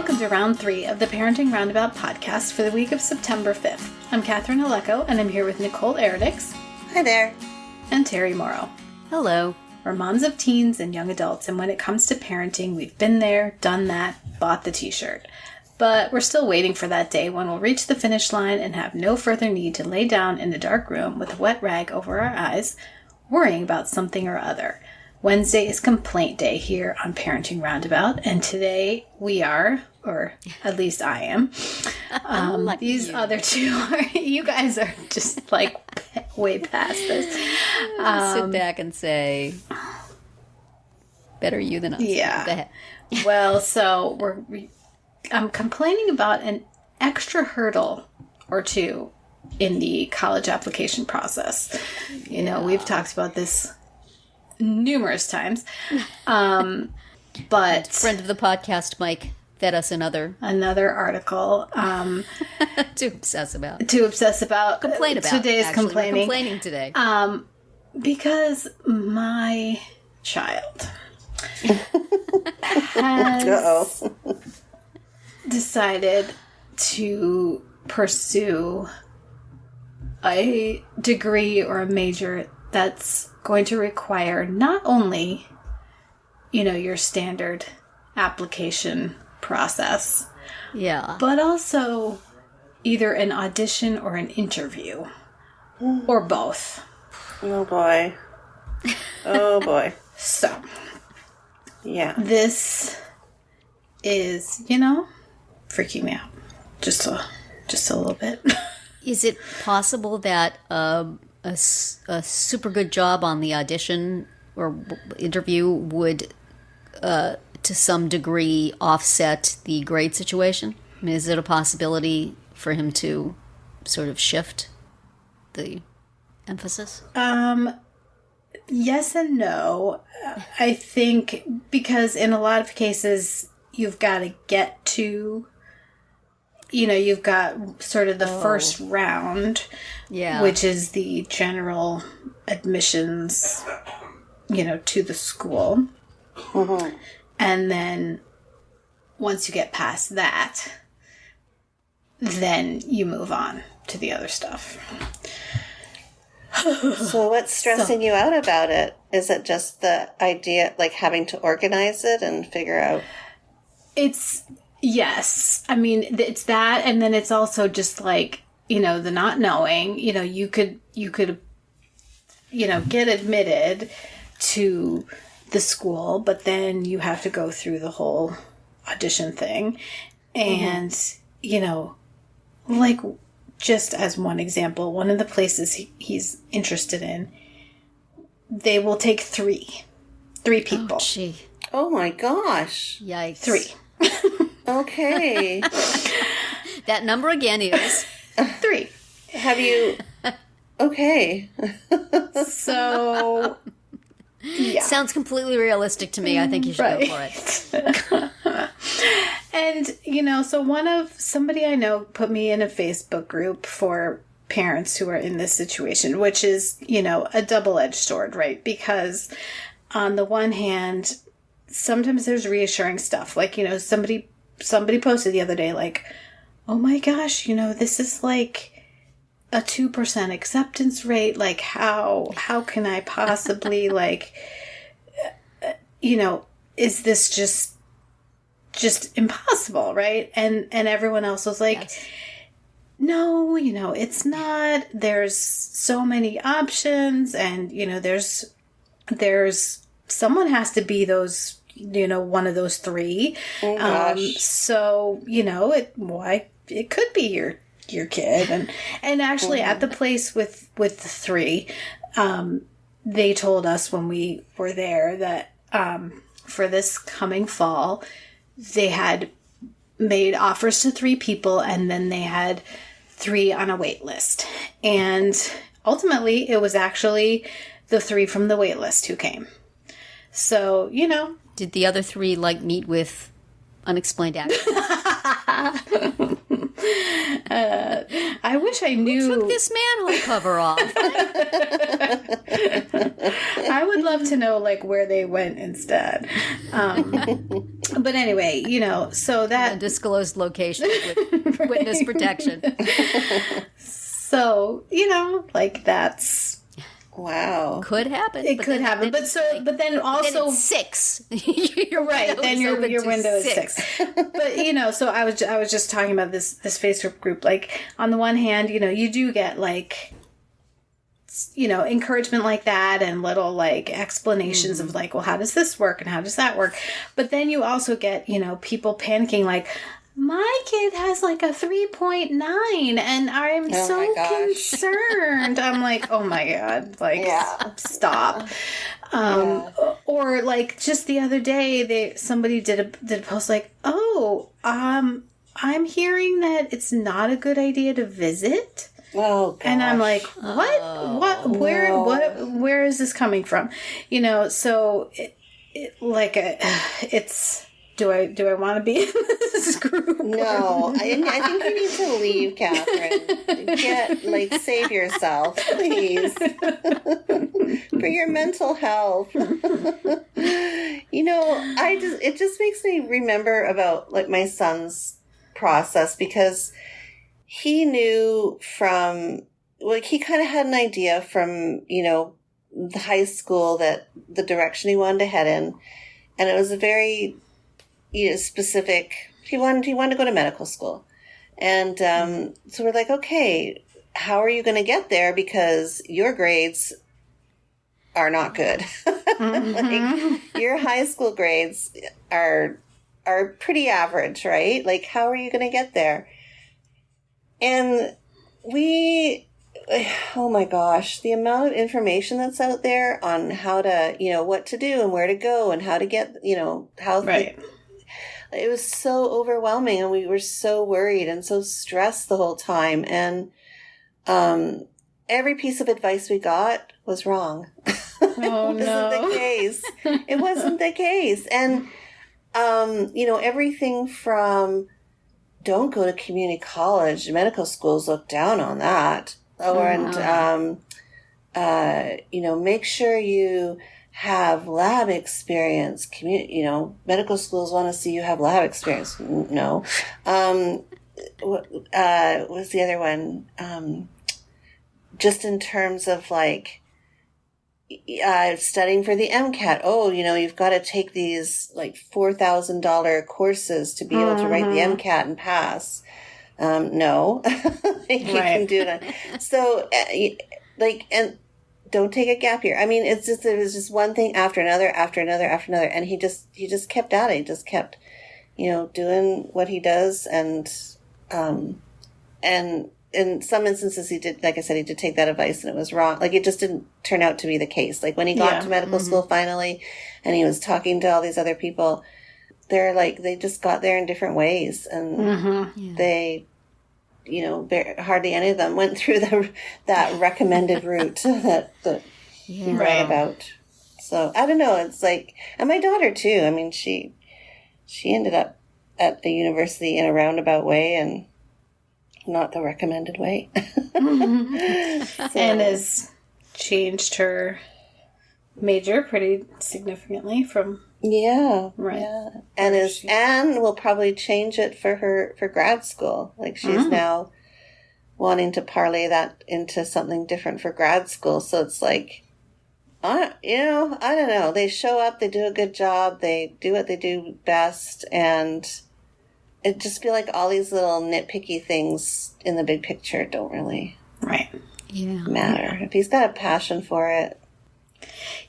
welcome to round 3 of the Parenting Roundabout podcast for the week of September 5th. I'm Catherine Aleko, and I'm here with Nicole Eridix. Hi there. And Terry Morrow. Hello. We're moms of teens and young adults, and when it comes to parenting, we've been there, done that, bought the t-shirt. But we're still waiting for that day when we'll reach the finish line and have no further need to lay down in a dark room with a wet rag over our eyes, worrying about something or other. Wednesday is complaint day here on Parenting Roundabout, and today we are, or at least I am, these other two are, you guys are just like way past this. Sit back and say, better you than us. Yeah. Go ahead. Well, so I'm complaining about an extra hurdle or two in the college application process. You know, we've talked about this numerous times. But friend of the podcast, Mike, fed us another article to obsess about. Complain about. Today's actually. complaining. We're complaining today. Because my child has decided to pursue a degree or a major that's going to require not only, you know, your standard application process, but also either an audition or an interview, or both. Oh boy. Oh boy. So, yeah. This is, you know, freaking me out. Just a little bit. Is it possible that a super good job on the audition or interview would, to some degree, offset the grade situation? I mean, is it a possibility for him to sort of shift the emphasis? Yes and no. I think because in a lot of cases, you've got to get to, you know, you've got sort of the first round, which is the general admissions, you know, to the school. Mm-hmm. And then once you get past that, then you move on to the other stuff. So what's stressing you out about it? Is it just the idea, like having to organize it and figure out? Yes. I mean, it's that, and then it's also just like, you know, the not knowing, you know, you could, you know, get admitted to the school, but then you have to go through the whole audition thing. And, you know, like, just as one example, one of the places he's interested in, they will take three people. Oh, gee. Oh my gosh. Yikes. 3. Okay. That number again is 3. Have you... Okay. So, yeah. Sounds completely realistic to me. I think you should go for it. And, you know, so somebody I know put me in a Facebook group for parents who are in this situation, which is, you know, a double-edged sword, right? Because on the one hand, sometimes there's reassuring stuff. Like, you know, somebody posted the other day, like, oh my gosh, you know, this is like a 2% acceptance rate. Like, how can I possibly, like, you know, is this just impossible, right? And everyone else was like, yes. No, you know, it's not. There's so many options, and, you know, there's someone has to be those, you know, one of those 3. Oh gosh. So, you know, it could be your kid, and actually at the place with the 3, they told us when we were there that for this coming fall, they had made offers to 3 people, and then they had 3 on a wait list. And ultimately, it was actually the 3 from the wait list who came. So, you know. Did the other 3, like, meet with unexplained accidents? I wish I knew. Took this manhole cover off. I would love to know like where they went instead. But anyway, so that Undisclosed location with witness protection. So, like that's Wow. Could happen. it could happen. But then also then it's 6. You're right. Then your window is 6. But so I was just talking about this Facebook group. Like on the one hand, you do get like encouragement like that and little like explanations of like, well, how does this work and how does that work? But then you also get people panicking like, my kid has like a 3.9 and I'm so concerned. I'm like, oh my God, like stop. Or like just the other day, somebody did a post like, I'm hearing that it's not a good idea to visit. Oh, gosh. And I'm like, what, where is this coming from? So it's, do I want to be in this group? No, I think you need to leave, Catherine. Save yourself, please. For your mental health. It just makes me remember about like my son's process because he knew he kind of had an idea from, the high school that the direction he wanted to head in. And it was a very, specific, he wanted to go to medical school. And so we're like, okay, how are you going to get there? Because your grades are not good. Like, your high school grades are pretty average, right? Like, how are you going to get there? And oh my gosh, the amount of information that's out there on how to, what to do and where to go and how to get, how right. It was so overwhelming and we were so worried and so stressed the whole time. And every piece of advice we got was wrong. Oh, It wasn't the case. It wasn't the case. And, everything from don't go to community college, medical schools look down on that. Make sure you have lab experience. Medical schools want to see you have lab experience. No. What was the other one? Just in terms of like studying for the MCAT. Oh, you've got to take these like $4,000 courses to be able to write the MCAT and pass. No, you can do that. So, and don't take a gap year. I mean, it was just one thing after another, and he just kept at it. He just kept, doing what he does, and in some instances he did, like I said, he did take that advice and it was wrong. Like, it just didn't turn out to be the case. Like, when he got to medical school finally, and he was talking to all these other people, they're like, they just got there in different ways, and they, hardly any of them went through that recommended route that he read about. So I don't know. It's like, and my daughter too. I mean, she ended up at a university in a roundabout way and not the recommended way. And has changed her major pretty significantly from right. Yeah. And will probably change it for grad school. Like, she's now wanting to parlay that into something different for grad school. So it's like, I don't know. They show up, they do a good job, they do what they do best, and it just feel like all these little nitpicky things in the big picture don't really matter. If he's got a passion for it.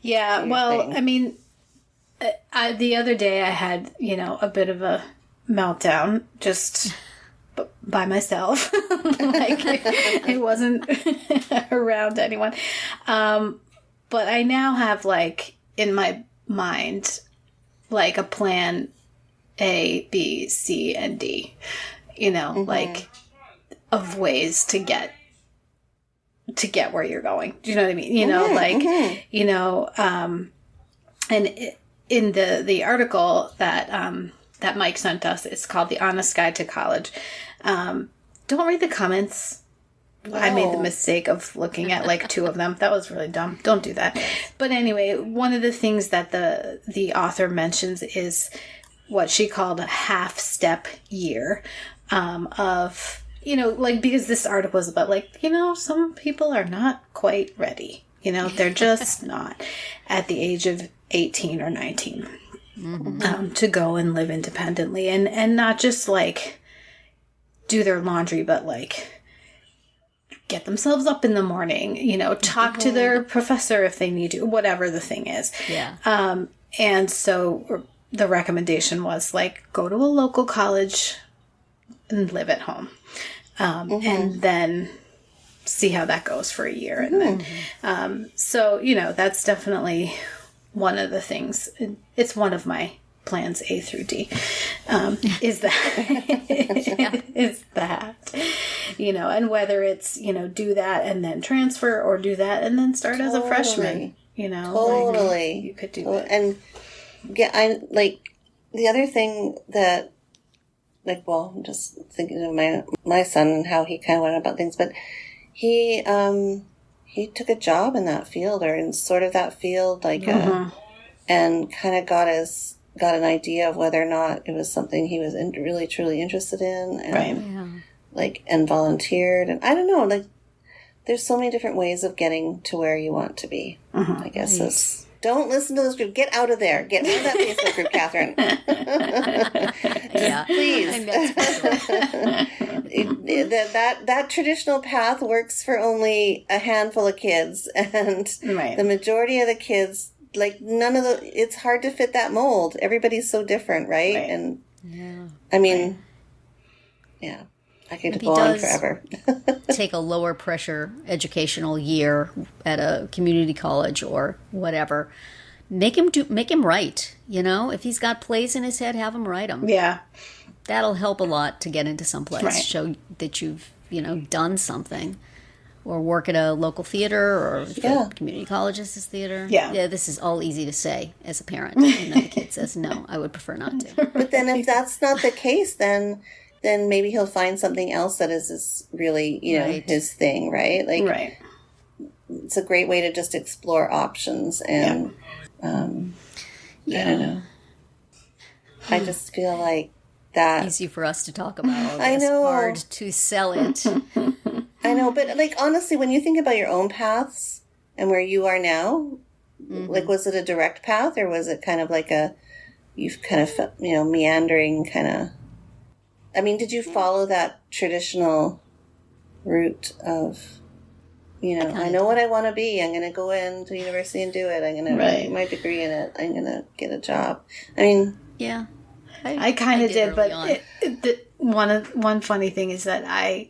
Yeah, well, I mean, the other day I had, a bit of a meltdown just by myself. Like, it wasn't around anyone. But I now have, like, in my mind, like a plan A, B, C, and D, like, of ways to get where you're going. Do you know what I mean? And in the article that Mike sent us, it's called The Honest Guide to College. don't read the comments. I made the No. mistake of looking at like 2 of them. That was really dumb. Don't do that. But anyway, one of the things that the author mentions is what she called a half-step year of, like, because this article was about, like, some people are not quite ready. They're just not at the age of 18 or 19 to go and live independently and not just, like, do their laundry, but, like, get themselves up in the morning, talk to their professor if they need to, whatever the thing is. Yeah. And so the recommendation was, like, go to a local college and live at home. And then see how that goes for a year. And then, so, that's definitely one of the things. It's one of my plans A through D, is that, is that, and whether it's, do that and then transfer or do that and then start as a freshman, Totally. like, you could do that. And yeah, I like the other thing that, like, well, I'm just thinking of my son and how he kind of went about things, but he took a job in that field or in sort of that field, like, and kind of got an idea of whether or not it was something he was really truly interested in, and Right. Yeah. like, and volunteered, and I don't know, like, there's so many different ways of getting to where you want to be. I guess is, don't listen to this group. Get out of there. Get out of that Facebook group, Catherine. Yeah. Please. I mean, that's for sure. that traditional path works for only a handful of kids, and Right. the majority of the kids, like, it's hard to fit that mold. Everybody's so different, right? Right. And Yeah. I mean, yeah, I could If he go on does- forever. Take a lower pressure educational year at a community college or whatever. Make him write. If he's got plays in his head, have him write them. Yeah. That'll help a lot to get into some place. Right. Show that you've done something, or work at a local theater, or if Yeah. the community college is his theater. Yeah. This is all easy to say as a parent, and then the kid says no. I would prefer not to. But then if that's not the case, then maybe he'll find something else that is really, Right. his thing, right? Like, Right. it's a great way to just explore options. And I don't know. I just feel like that. Easy for us to talk about all this. I know. Hard to sell it. I know, but, like, honestly, when you think about your own paths and where you are now, like, was it a direct path, or was it kind of like you've kind of, meandering kind of, I mean, did you follow that traditional route of, I know what I want to be. I'm going to go into university and do it. I'm going to get my degree in it. I'm going to get a job. I mean, Yeah. I kind of did, but early on. one funny thing is that I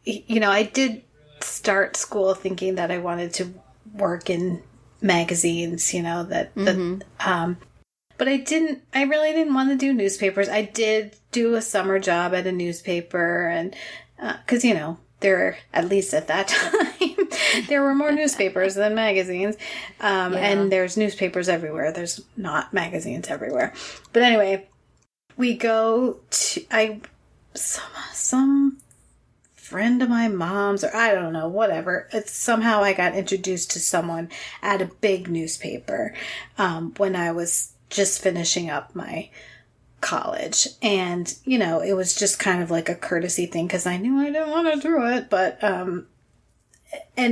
did start school thinking that I wanted to work in magazines, but I really didn't want to do newspapers. I did do a summer job at a newspaper, and because there, at least at that time, there were more newspapers than magazines, and there's newspapers everywhere. There's not magazines everywhere. But anyway, we go to some friend of my mom's, or I don't know, whatever. It's somehow I got introduced to someone at a big newspaper when I was just finishing up my college, and it was just kind of like a courtesy thing because I knew I didn't want to do it, but and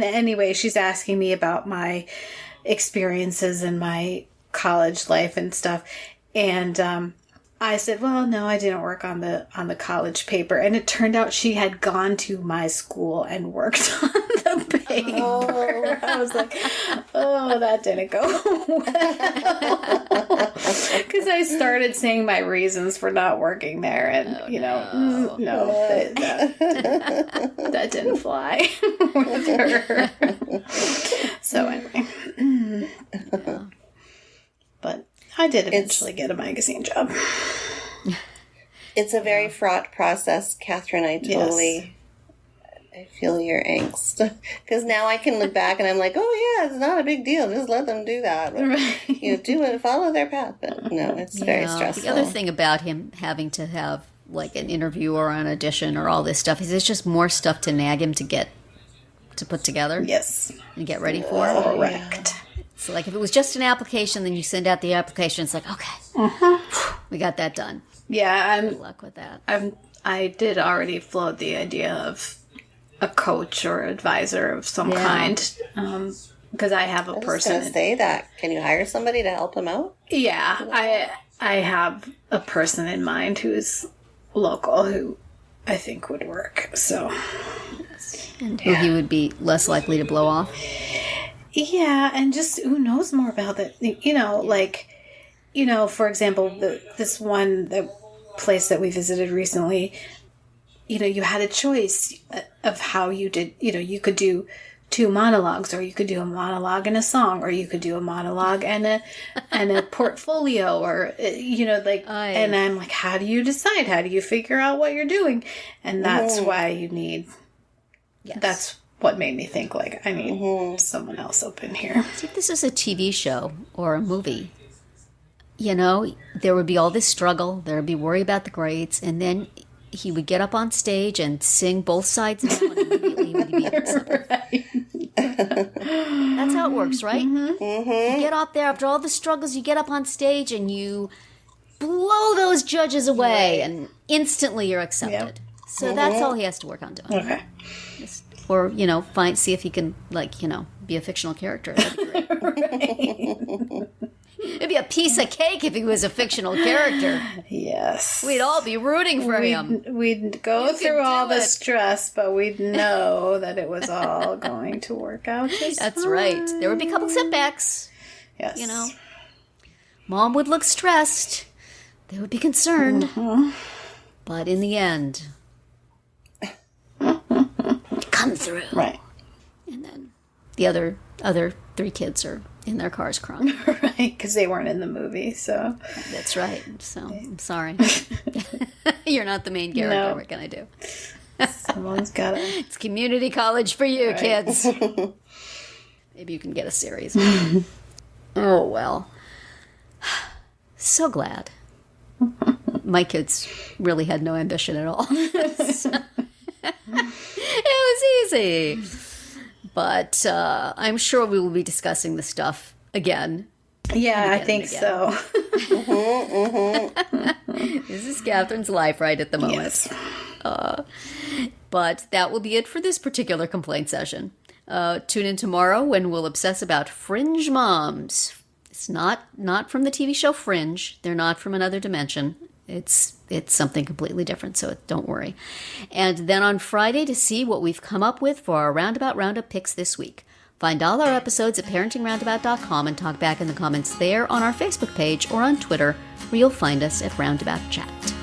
anyway, she's asking me about my experiences in my college life and stuff, and I said, well, no, I didn't work on the college paper, and it turned out she had gone to my school and worked on the paper. Oh. I was like, oh, that didn't go well, because I started saying my reasons for not working there, and that didn't fly with her. So anyway, but I did eventually get a magazine job. it's a very fraught process, Catherine. I feel your angst. Because now I can look back and I'm like, oh yeah, it's not a big deal. Just let them do that. But, Right. do it, follow their path. But no, it's very stressful. The other thing about him having to have like an interview or an audition or all this stuff. It's just more stuff to nag him to put together Yes. and get ready for. Correct. So like if it was just an application, then you send out the application. It's like, okay, we got that done. Yeah, Good luck with that. I did already float the idea of a coach or advisor of some kind, because I have a I was person. going to say that. Can you hire somebody to help him out? Yeah, I have a person in mind who's local who I think would work. So, And who he would be less likely to blow off. yeah, and just who knows more about it? For example, the place that we visited recently. You had a choice of how you did. You could do 2 monologues, or you could do a monologue and a song, or you could do a monologue and a portfolio, or and I'm like, how do you decide? How do you figure out what you're doing? And that's why you need. Yes. That's what made me think like I need someone else up in here. See, if this is a TV show or a movie, there would be all this struggle. There would be worry about the grades, and then he would get up on stage and sing both sides now, and immediately he would be accepted. Right. That's how it works, right? You get up there after all the struggles. You get up on stage and you blow those judges away, and instantly you're accepted. Yep. So that's all he has to work on doing. Okay. Or see if he can be a fictional character. That'd be great. It'd be a piece of cake if he was a fictional character. Yes. We'd all be rooting for him. We'd go through all the stress, but we'd know that it was all going to work out just That's fine. right. There would be a couple setbacks. Yes. Mom would look stressed. They would be concerned. But in the end, come through. Right. And then the other 3 kids are in their cars crying. Right, because they weren't in the movie, so. That's right. So I'm sorry. You're not the main character. No. What can I do? Someone's got to. It's community college for you, Right. kids. Maybe you can get a series. Oh, well. So glad. My kids really had no ambition at all. It was easy. But I'm sure we will be discussing this stuff again. Yeah, I think again. so. This is Catherine's life right at the moment. Yes. But that will be it for this particular complaint session. Tune in tomorrow when we'll obsess about fringe moms. It's not from the TV show Fringe. They're not from another dimension. It's something completely different, so don't worry. And then on Friday to see what we've come up with for our Roundabout Roundup picks this week. Find all our episodes at parentingroundabout.com and talk back in the comments there on our Facebook page or on Twitter, where you'll find us at Roundabout Chat.